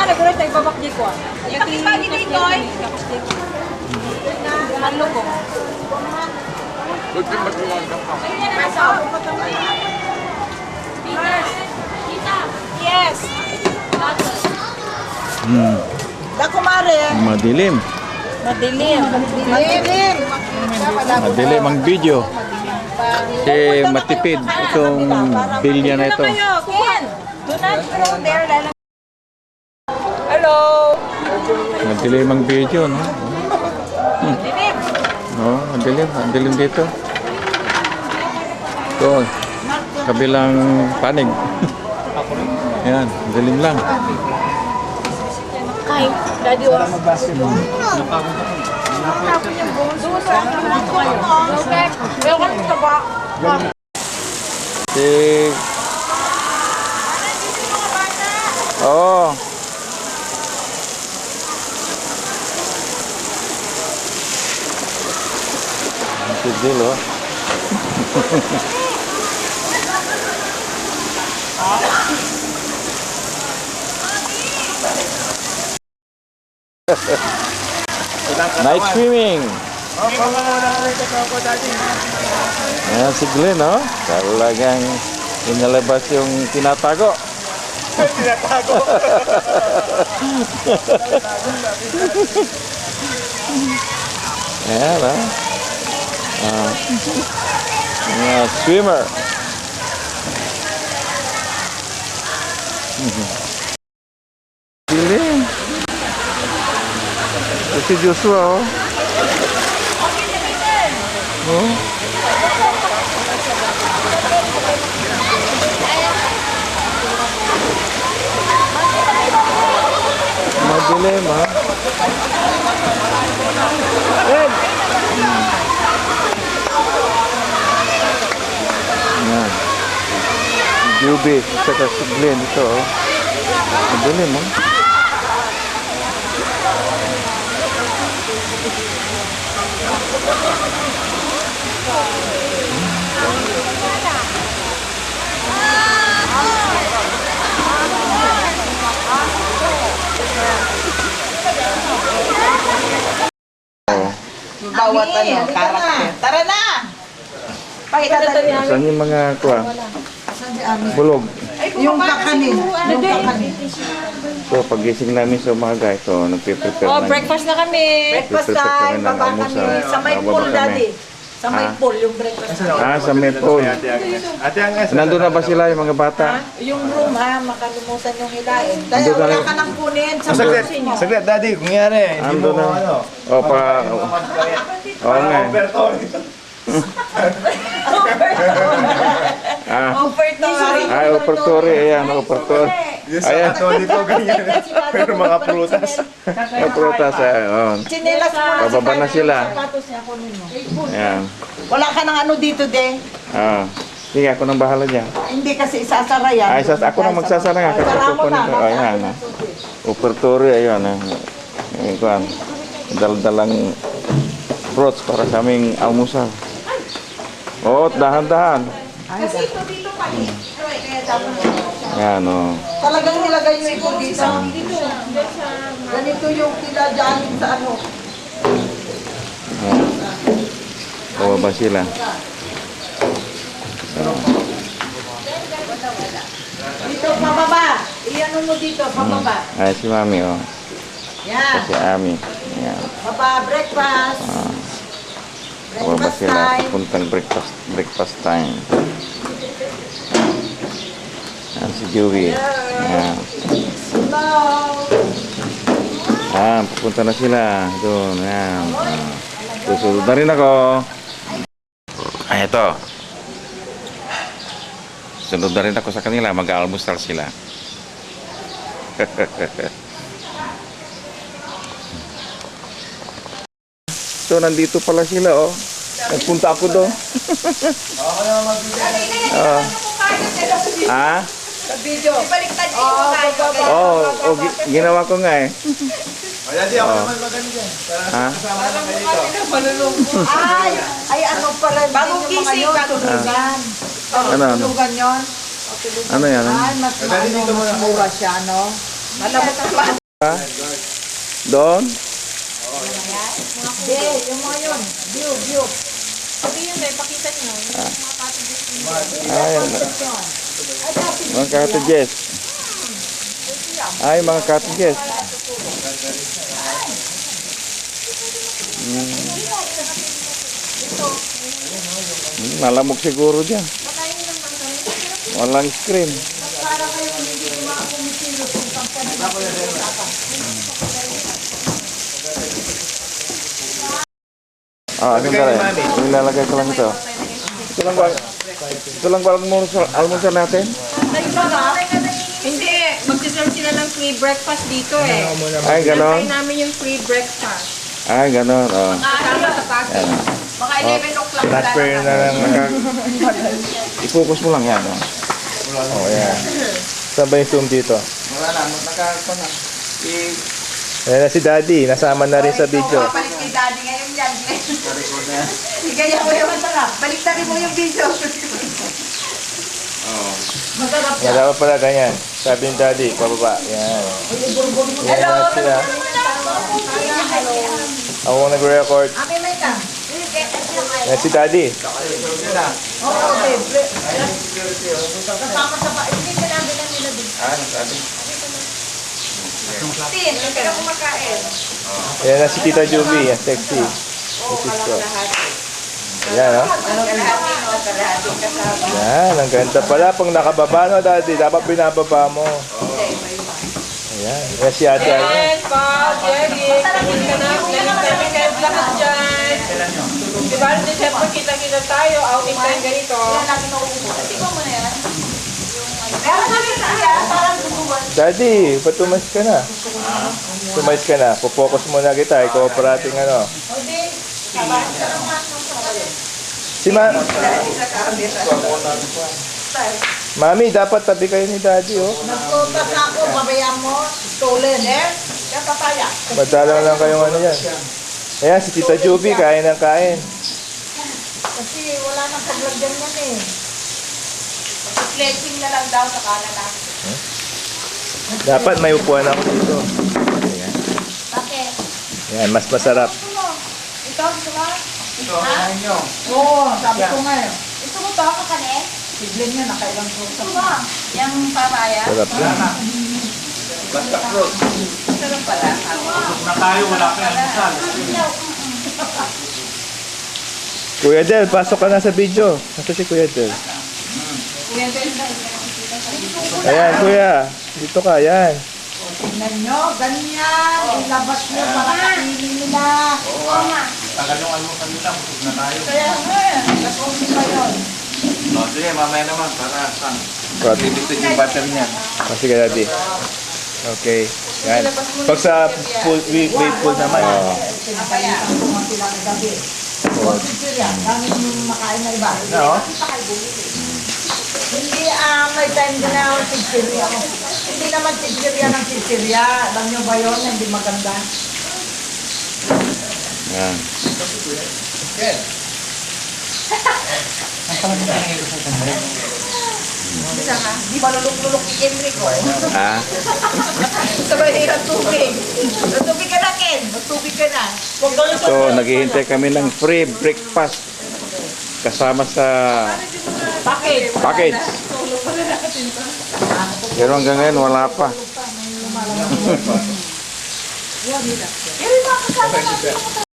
Nagulat tayo babakdi ko. Bakit pagi dito ay? Ano ko? Yes. Dako mare. Madilim. Madilim. Madilim. Madilim ang video. Kasi matipid itong bilya na ito. Ken, do not throw there. Hello. Madilim ang video, no? Madilim. No, madilim. Madilim dito. Ito, kabilang panig. Yan, madilim lang. Kay, daddy wa. Si... Oh. Si Jill, oh. Night swimming. Ayan si Glenn, oh. Talagang inalabas yung tinatago. Tinatago. Ayan, oh. Swimmer. Glenn. Ito si Joshua, oh. Oh. Madilim, ha? Red! Yan. Juby, saka si Glenn ito, oh. Madilim, ha? Bawat ano, karakter. Tara na! Pakita natin. Saan yung mga kuha? Bulog. Yung kakanin. Yung kakanin. So, pagising namin sa umaga, ito, nagpe-prepare Oh, na. breakfast na kami. Breakfast time. Baba kami. Sa may pool, daddy. Sa may pool, yung breakfast. Sa may pool. Ate Agnes. Nandun na ba sila, yung mga bata? Yung room, makalimutan yung hilain. Dahil Andun na wala rin. ka nang kunin sa Saglit, bulsin nyo. saglit, daddy, kung nangyari, hindi Nandun mo na. ano. O, pa... Oo nga. Offertory. Ay, operatory. Ayan, operatory. Yung sa Katoliko, ganyan. Pero mga prutas. May prutas, oh. Chinelas mo na Pababa na sila. sapatos niya, kunin mo. Ayan. Wala ka nang ano dito, de. Sige, ako nang bahala dyan. Hindi kasi isasara yan. Ay, ako nang magsasara nga. Kasi kukunin ko. Ayan, operatory, ayan. Ayan, daldalang fruits para sa aming almusal. Oh, dahan-dahan. Ayan, oh. Talagang nilagay mo ito dito. Ganito yung pinadyanin sa ano. Ayan. Bumaba sila. Dito, pababa. Iyan mo dito, pababa. Ay, si Mami, oh. Yan. Si Ami. Ayan. Baba, breakfast. Bumaba Breakfast sila. time. Puntang breakfast time. Ayan, si Joey. Ayan. Hello. Ayan, pupunta na sila. Doon, ayan. Susunod na rin ako. Ay, ito. Sunod na rin ako sa kanila. Mag-almusal sila. So, nandito pala sila, oh. Nagpunta ako doon. Ah? Sa video. Ibaliktad niyo yung tayo. Oh, ginawa ko nga eh. O, daddy, ako naman magano dyan. Ha? Kasama lang kayo dito. Ay, ano pala. Bagong yung mga gising, yun, bagong tulugan. Ano? Tulugan yun. Ano yan? Ay, mas mura siya, no? Malabot ang pa. Ha? Doon? Hindi, yung mga yun. View. Sabi yun, dahil pakita nyo. Ay, mga cottages. Ay, mga cottages. Malamok siguro dyan. Walang screen. Anong gawin? Nilalagay ko lang ito. Ito lang ba almusal natin? Hindi, magsiserve sila ng free breakfast dito eh. Ay, ganon. Hinantay namin yung free breakfast. Ay, ganon. Oh. Kasama sa package. Mga 11 o'clock Transfer na lang. I-focus mo lang yan. Oh. Oh, yan. Saan ba yung zoom dito? Wala na, naka na. Ayan na si Daddy. Nasama na rin sa video. Papalit kay daddy ngayon yan. Ganyan mo yung baliktarin mo yung video. Masarap Nga dapat pala ganyan. Sabi ni Daddy, pababa. Yan. Yan lahat sila. Ako ang nag-record. Ate, may ka? Yan si Daddy. Oo, okay. Kasama sa pa. Hindi sinabi na nila din. Sabi. Tin, yung kaya kumakain. Yan na si Tita Juby. Yan, sexy. Misis ko. Yan, no? Kalahati, no? Kalahati kasama. Yan, ang ganda pala. Pag nakababa, no, Daddy? Dapat binababa mo. Ayan. Yan si Ate Alma. Yes, Bob, Jerry, kapit ka na. Nag-time kayo lahat dyan. Diba, December kita-kita tayo. Outing tayo ganito. Tingnan mo na yan. Pero namin sa parang duguan. Daddy, ba't tumalis ka na? Tumalis ka na. Pupokus muna kita. Ikaw parating ano. Si Mami, dapat tabi kayo ni Daddy, oh. Nagputas ako, babayan mo, stolen. Yan, papaya. Madalang lang kayong ano yan. Ayan, si Tita Juby, kain ng kain. Kasi wala nang paglagyan yan eh. Cleansing na lang daw sa kanan na. Dapat may upuan ako dito. Ayan. Bakit? Ayan, mas masarap. Ito, gusto mo? Oo, sabi ko nga eh. Gusto mo to, kakane? Siglen niya, nakailang pusa. Gusto mo? Yung papaya? Sarap yan. Sarap pala. Kuya Del, pasok ka na sa video. Nasa si Kuya Del. Ayan, Kuya. Dito ka, ayan. Tingnan nyo, ganyan. Ilabas nyo para kapili nila. Oo nga. Kaya nga eh, nag-uwi pa yun. Sige, mamaya naman para saan? Cut. Bibigtid yung battery niyan. Sige, Daddy. Okay. Yan. Pag sa full, wave full naman. Pinapalitan ko nga sila ng gabi. O, chichirya, dami yung makain na iba. No? Hindi, may time din na ako chichirya. Hindi naman chichirya ng chichirya. Alam nyo ba yun? Hindi maganda. Yan. Isa nga. Di ba lulok-lulok ni Enrico? Ha? Sabay hirap tubig. Tubig ka na, Ken. Tubig ka na. So, naghihintay kami ng free breakfast kasama sa Bakit? package. Pero hanggang ngayon wala pa. Yung mga kasama natin.